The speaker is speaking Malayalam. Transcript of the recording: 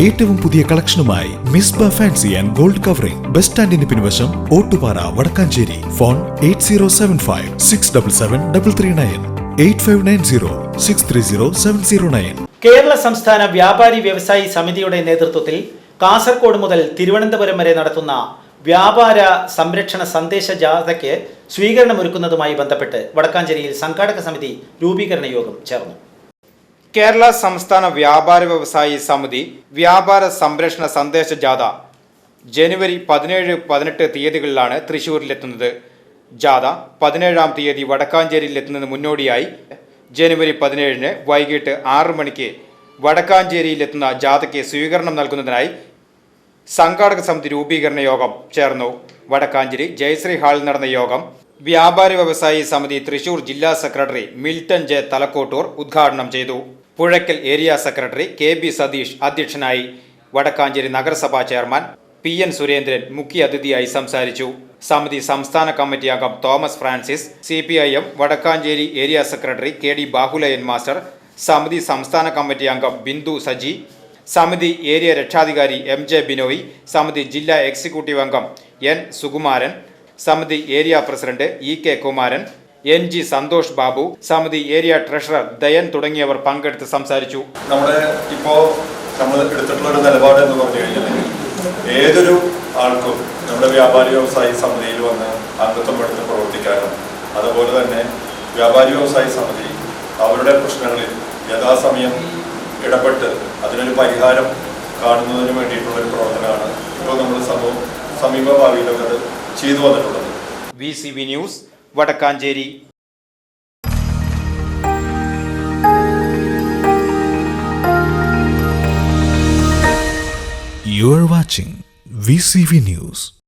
ഏറ്റവും പുതിയ കളക്ഷനുമായി Misba fancy and gold covering bus സ്റ്റാൻഡിന് പിൻവശം ഓട്ടുപാറ വടക്കാഞ്ചേരി. ഫോൺ 8075677339 8590630709. കേരള സംസ്ഥാന വ്യാപാരി വ്യവസായി സമിതിയുടെ നേതൃത്വത്തിൽ കാസർഗോഡ് മുതൽ തിരുവനന്തപുരം വരെ നടത്തുന്ന വ്യാപാര സംരക്ഷണ സന്ദേശ ജാഥയ്ക്ക് സ്വീകരണമൊരുക്കുന്നതുമായി ബന്ധപ്പെട്ട് വടക്കാഞ്ചേരിയിൽ സംഘാടക സമിതി രൂപീകരണ യോഗം ചേർന്നു. കേരള സംസ്ഥാന വ്യാപാര വ്യവസായി സമിതി വ്യാപാര സംരക്ഷണ സന്ദേശ ജാഥ ജനുവരി 17-18 തീയതികളിലാണ് തൃശൂരിലെത്തുന്നത്. ജാഥ 17-ാം തീയതി വടക്കാഞ്ചേരിയിലെത്തുന്നതിന് മുന്നോടിയായി ജനുവരി 17-ന് വൈകിട്ട് 6 മണിക്ക് വടക്കാഞ്ചേരിയിലെത്തുന്ന ജാഥയ്ക്ക് സ്വീകരണം നൽകുന്നതിനായി സംഘാടക സമിതി രൂപീകരണ യോഗം ചേർന്നു. വടക്കാഞ്ചേരി ജയശ്രീ ഹാളിൽ നടന്ന യോഗം വ്യാപാരി വ്യവസായി സമിതി തൃശൂർ ജില്ലാ സെക്രട്ടറി മിൽട്ടൺ ജെ തലക്കോട്ടൂർ ഉദ്ഘാടനം ചെയ്തു. Puzhakkal area secretary K B. Satheesh അധ്യക്ഷനായി. വടക്കാഞ്ചേരി നഗരസഭാ ചെയർമാൻ പി.എൻ. സുരേന്ദ്രൻ മുഖ്യ അതിഥിയായി സംസാരിച്ചു. സമിതി സംസ്ഥാന കമ്മിറ്റി അംഗം Thomas Francis, CPIM Vadakkanchery area secretary K D. Bahuleyan master, സമിതി സംസ്ഥാന കമ്മിറ്റി അംഗം ബിന്ദു സജി, സമിതി ഏരിയ രക്ഷാധികാരി M.J. ബിനോയ്, സമിതി ജില്ലാ എക്സിക്യൂട്ടീവ് അംഗം N. സുകുമാരൻ, സമിതി area president E.K. Kumaran, N.G. Santhosh Babu, സമിതി ഏരിയ ട്രഷറർ ദയൻ തുടങ്ങിയവർ പങ്കെടുത്ത് സംസാരിച്ചു. നമ്മൾ എടുത്തിട്ടുള്ള ഒരു നിലപാട് എന്ന് പറഞ്ഞു കഴിഞ്ഞാൽ ഏതൊരു ആൾക്കും നമ്മുടെ വ്യാപാരി വ്യവസായി സമിതിയിൽ വന്ന് അംഗത്വം എടുത്ത് പ്രവർത്തിക്കാനും അതുപോലെ തന്നെ വ്യാപാരി വ്യവസായി സമിതി അവരുടെ പ്രശ്നങ്ങളിൽ യഥാസമയം ഇടപെട്ട് അതിനൊരു പരിഹാരം കാണുന്നതിന് വേണ്ടിയിട്ടുള്ളൊരു പ്രവർത്തനമാണ് ഇപ്പോൾ നമ്മൾ സമീപ ഭാവിയിലൊക്കെ അത് ചെയ്തു വന്നിട്ടുള്ളത്. VCV news Vadakkancherry. You are watching VCV News.